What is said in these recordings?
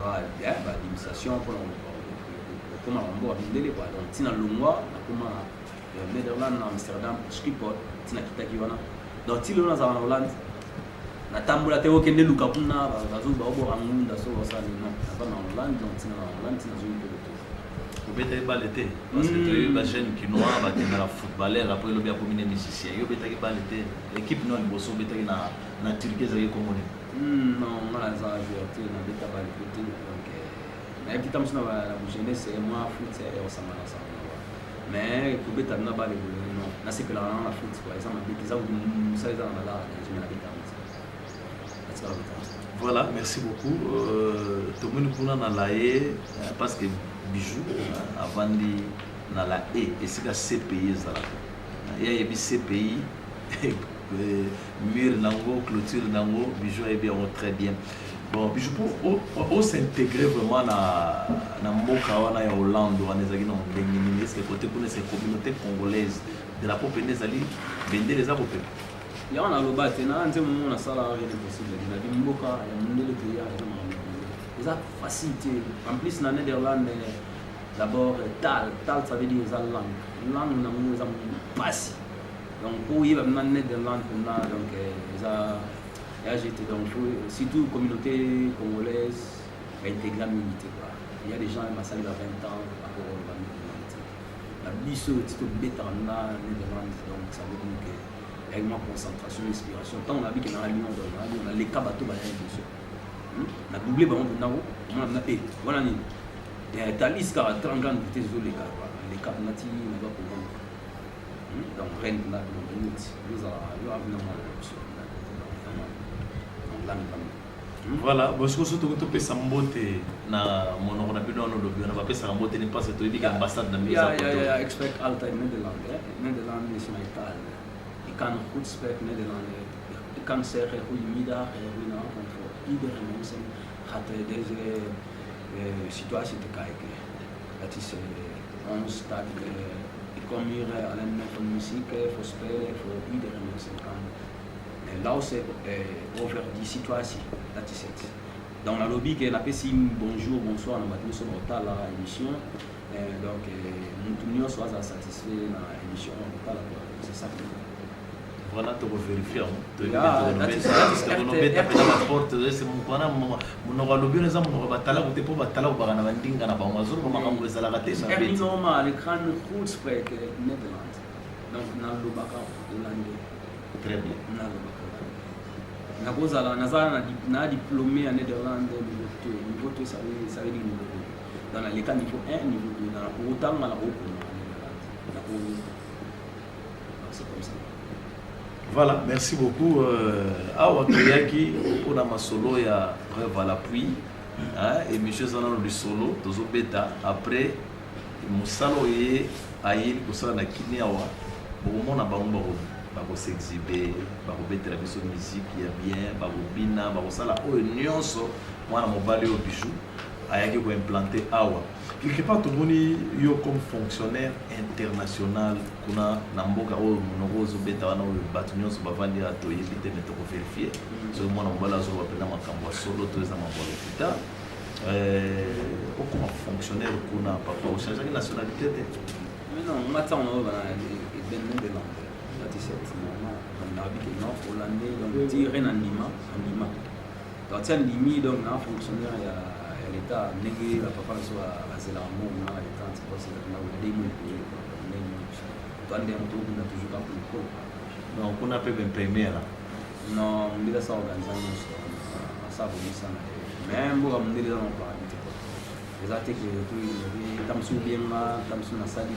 l'administration pour comment on va vendre quoi. Donc tina longwa comment Netherlands Amsterdam Schiphol tina kitaki wana. Donc tilo na za Hollande na tambula te okende luka kuna bazo ba obo angunda so wasali non. Pas na Hollande donc tina zo de Vous mettez pas l'été parce que tu es jeune qui noir ba tena footballeur après le bien pour miner musicien. Yo betaki ba l'été l'équipe non bosso betaki na Turquie za yeko moni. Non, on a ça joué na beta ba l'été donc mais petit temps na la jeunesse c'est moi foot c'est au samana ça. Mais pour beta na ba le non, na c'est que la foot quoi, ça m'a dit que ça vous ça les a là, je me la beta. Voilà, merci beaucoup. Tout le monde pour na laé parce que bijou avant de na la et c'est que CPI ça là. Il y a des CPI mur nango clôture nango bijou est bien très bien. Bon, bijou pour s'intégrer vraiment na mboka wana ya Hollande wana ezaki na ndenge est-ce que côté pour ces communautés congolaises de la pop nezali bende les apopé. Il y a un aloba tena nze mon na sala rien de possible na di mboka ya mundele te ya ça facilité en plus na Netherlands d'abord tal ça veut dire ça langue na mo ça passe donc pour y va na Netherlands donc ça j'étais donc surtout communauté congolaise intégrer l'unité quoi. Il y a des gens qui m'ont à 20 ans à rapport au la biso petit bêta na Netherlands donc ça veut dire que avec ma concentration, inspiration. Tant on a vu que dans la Lyon, on a les cas bateaux, on a doublé, on a fait. Voilà, t'as liste car 30 grandes vitesses les cas nati, on va pouvoir. Donc, Rennes, on a une minute. Nous avons voilà, parce que surtout quand on sambote na mon on a pu dans le on va pas sambote ni pas c'est toi qui ambassade de mise. Yeah, expect all time Netherlands national. Kan goed spreken Nederlands. Ik kan zeggen goedemiddag en goedenavond voor iedere mensen gaat deze situatie te kijken. Het is ons dat ik kom hier alleen met muziek voor spelen voor iedere mensen kan luisteren over die situatie. Dat is het. Dans la lobby que la PC bonjour bonsoir na battu sur la émission donc nous sommes satisfaits na émission c'est ça. Voilà, tu peux vérifier. Tu peux la porte de ce moment. Mon lobby, nous avons batala ou pas batala ou pas na bandinga na bamazuru comme on veut ça la rater. C'est normal, l'écran goed spreken Nederlands. Donc na lobaka hollandais. Très bien. Na lobaka. Na kozala na diplômé en Néerlandais niveau 2 ça veut dire niveau 2. Dans les cas niveau 1 niveau 2 dans autant à la haut. C'est comme ça. Voilà, merci beaucoup. Awa Toyaki, on a ma solo ya Brève à l'appui. Et monsieur Zanano du solo, Tozo Beta. Après, Moussalo ye Aïl, Koussala na Kine Awa. Bon, on a Bambo, Babo s'exhiber, Babo Beta la mission musique, il y a bien, Babo Bina, Babo Sala, oh, Nyonso, moi, on a mon balai au bijou. Ayaki ko implanté Awa. Quelque part, tout le monde est comme fonctionnaire international. Kuna namboka o mnogozo beta wana o batunyo so bavandi ato yebite meto ko vérifier. So mwana mbala zo bapena makambo solo to eza mabolo pita. Comment fonctionnaire kuna papa o changer nationalité te. Mais non, maintenant on va ben de langue. Là tu sais normalement on a habité nord hollandais donc dire anima. Donc tiens limi donc na fonctionnaire ya l'État négué la papa soit c'est la mot na l'État c'est pas c'est là où des mots toi on a toujours pas pour non on a pas bien payé là non on dit ça organisation ça vous ça mais moi on dit là on pas les articles que tam sou bien ma tam sou na sali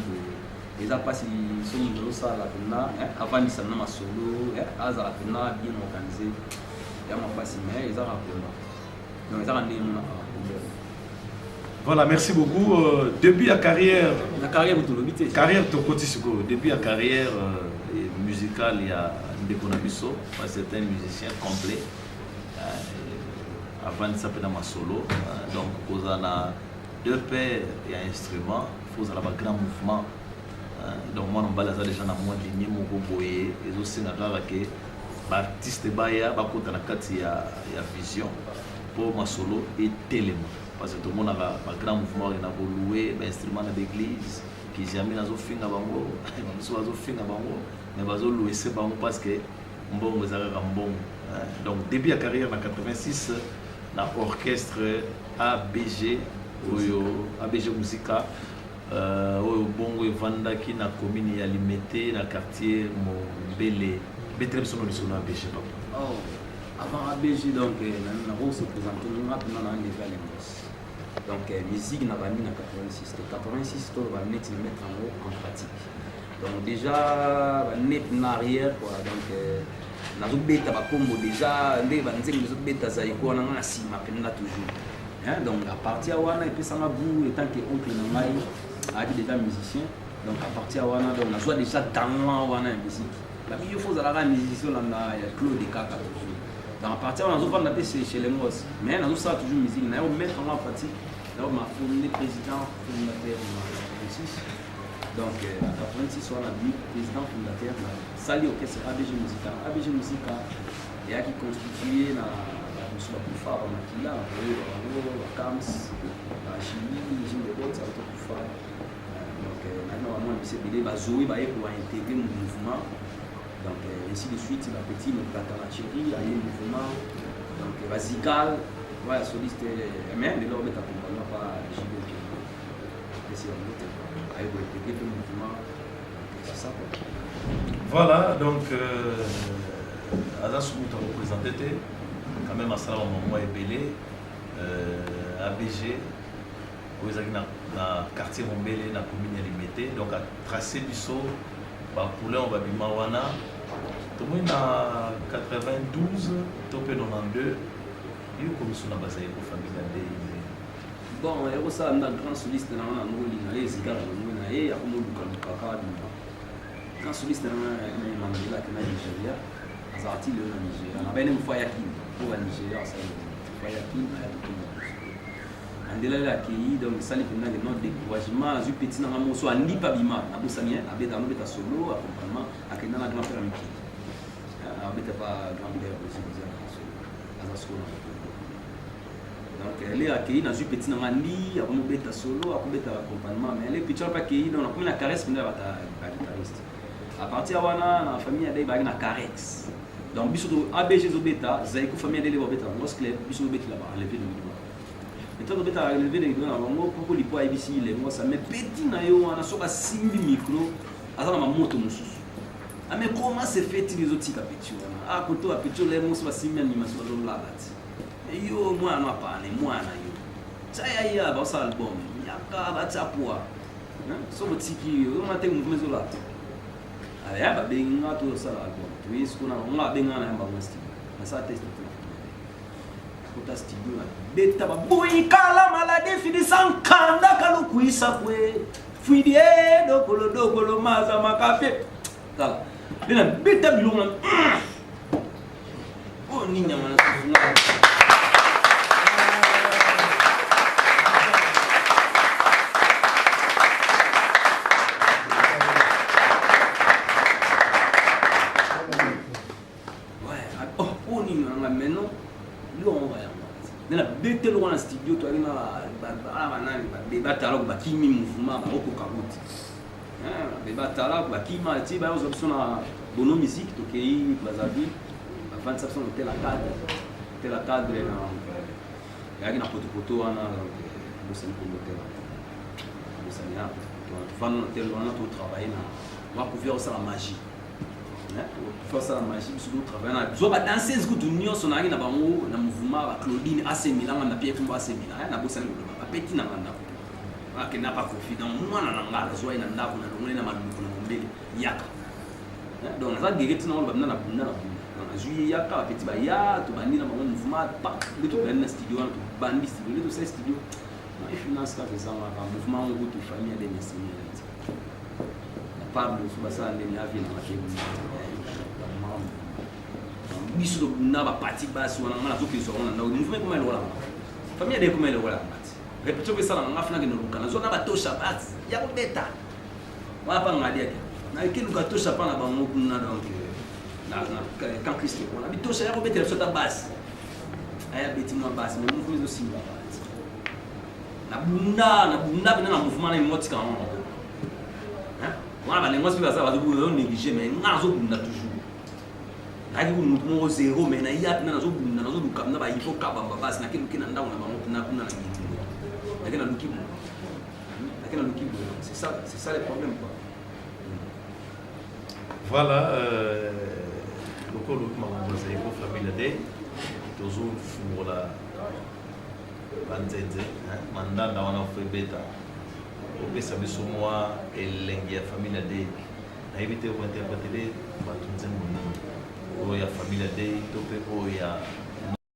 les a pas si sont dans ça là avant de ça na solo azara na bien organisé il y a ma pas si mais ils a rappelé donc ils a rendu voilà, merci beaucoup. Depuis la carrière, carrière de côté depuis la carrière musicale, il y a Ndekonabiso, c'est un musicien complet. Avant de s'appeler dans ma solo, donc vous avez deux paires et un instrument, vous avez un grand mouvement. Donc moi, on balance les gens dans moi de Nimo Boboye, et aussi dans la que l'artiste Baya, il y a vision pour ma solo et téléma. parce que tout le monde a un grand mouvement qui a loué un instrument d'église qui jamais n'a finga bango soit finga bango mais bazo louer c'est bango parce que mbongo ezaka mbongo. Donc début de carrière en 86 dans orchestre ABG ABG Musica oyo bongo evandaki na commune ya Limete na quartier Mombele betre biso no sona ABG papa. Avant ABG donc na on se présente nous maintenant dans les Valemos. Donc musique n'a pas mis en 86. 86 to va mettre en pratique. Donc déjà net en arrière quoi. Donc na zo beta ba kombo déjà ndé ba nzeli zo beta za iko na nga sima penda toujours. Donc à partir de wana et puis ça m'a bou étant que oncle na ngai a dit déjà musicien. Donc à partir de wana donc on a soit déjà talent wana musique. La meilleure chose à la musicien là na Claude Kaka toujours. Donc à partir de wana zo vendre chez les Mos. Mais on a ça toujours musique na on mettre en pratique. Donc ma fondé président fondateur en 86. Donc en 86 on a dit président fondateur na Sali orchestre ABG Musica. ABG Musica et qui constitué na sur la Poufa, on a qui là, on Kams, la chimie, les gens de l'autre, ça va être Poufa. Donc normalement c'est BD va jouer pour intégrer mon mouvement. Donc ainsi de suite, la petite me plate la chérie, il y a un mouvement. Donc basical, ouais, soliste, même de l'ordre de l'accompagnement par JB. C'est un autre, avec intégrer le mouvement. C'est ça quoi. Voilà, donc Azas Mouta représenté. Quand même à ça on m'a ébélé ABG où ils dans quartier Mombele dans commune Limité donc à tracer du saut bah pour là on va bimawana tout le monde en 92 topé 92 il comme sur la base pour famille d'andé bon et ça on a grand soliste dans la ngoli na les zigara na ye ya comme kaka grand soliste dans la Mandela qui na Nigeria azati le Nigeria na bene mfayaki pour la Nigeria, ça va y aller à accueilli donc ça les pendant les notes découragement du petit na mo so andi pa bima na bosamien abeta no beta solo accompagnement akenda na grand frère miki abeta pas grand père aussi à solo donc elle est accueilli dans du petit na andi abo beta solo akobeta accompagnement mais les petits pas accueilli donc on a caresse pendant la guitariste à partir wana na famille ade ba na carex. Donc, biso ABG Zobeta, Zaïko famille de l'Obeta, Mosclé, biso Zobeta là-bas, levé de l'Idoua. Et toi, Zobeta, levé de l'Idoua, pour les poids ABC, les mots, ça met petit naïo, on a sur la simbi micro, à ça, on a moto moussous. Ah, mais comment c'est fait les autres capitures? Ah, quand tu as pétu les mots, c'est simbi animation de la bâtie. Et yo, moi, on a parlé, moi, on a yo. Ça y a, bah, ça album, il y a qu'à battre à poids. Sur le tiki, on a été mouvement sur la tête. Ah, bah, ben, on a tout ça album. Oui, ce qu'on a bien en un studio. Ça teste tout. Kota studio là. Beta ba boy kala malade fini sans kanda kalu kuisa kwe. Fuidie do kolo maza makafe. Kala. Bena beta bilonga. Oh ninya mana sufuna. Dans bête loin dans studio tu as une batalo bakimi mouvement baroko kabuti hein batalo bakima ti ba aux options na bono musique to kei bazabi avant ça son tel la cadre na yaki na poto ana bo sen ko motel bo sen ya fan tel on a tout travailler na on va pouvoir faire la magie faire ça la magie sur le travail na zo ba danser ce que du nyo so na na bango na mouvement ba Claudine AC Milan na Pierre Kumba AC Milan na bo sani ba petit na nganda ke na pas confident mwana na ngala zo ina ndako na ngone na maluku na mbele yaka donc ça direct na ba na na juillet yaka petit ba ya to bandi na bango mouvement pas le tout ben na studio na to bandi studio le tout ça studio na finance ka ça ma mouvement ngo to famille de mesini Pablo subasa ndeni avi na makebu biso na ba parti basi wana ngana zokiso wana na mouvement comme elle wala famille de comme elle wala mati répétition que ça na ngafuna ke no lukana zo na ba tosha basi ya ko beta wala pa ngadi yake na ke luka tosha pa na ba ngo kuna donc na quand Christ on a bitosha ya ko beta so ta basi aya beti mo basi mo mouvement zo simba basi na bunda pena na mouvement na moti quand hein on va les mots ça va vous négliger mais ngazo bunda toujours na ki mutu zéro mais na yat na zo bunda na zo duka na ba ifo ka bamba basi na kilu kina ndao na bango na kuna na ngi lakini na lukibu c'est ça le problème quoi. Voilà le col de ma famille de toujours pour la banzenze mandanda wana febeta opesa biso mwa elengi ya famille de na éviter ko interpréter batunze monini o ya famille de to pe o ya